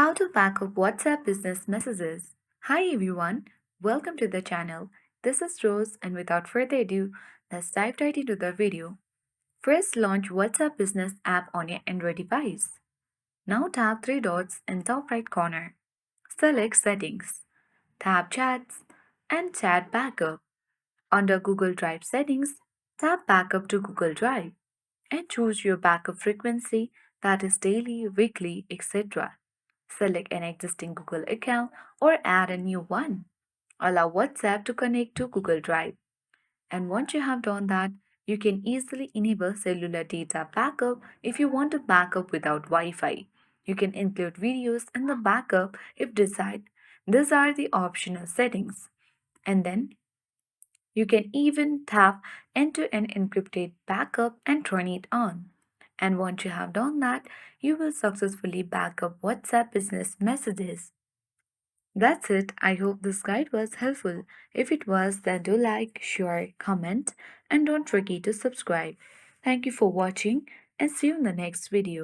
How to back up WhatsApp business messages. Hi everyone, welcome to the channel. This is Rose, and without further ado, let's dive right into the video. First, launch WhatsApp business app on your Android device. Now tap three dots in top right corner. Select settings. Tap chats and chat backup. Under Google Drive settings, tap backup to Google Drive and choose your backup frequency, that is daily, weekly, etc. Select an existing Google account or add a new one. Allow WhatsApp to connect to Google Drive. And once you have done that, you can easily enable cellular data backup if you want to backup without Wi-Fi. You can include videos in the backup if desired. These are the optional settings. And then you can even tap end-to-end encrypted backup and turn it on. And once you have done that, you will successfully back up WhatsApp business messages. That's it. I hope this guide was helpful. If it was, then do like, share, comment, and don't forget to subscribe. Thank you for watching and see you in the next video.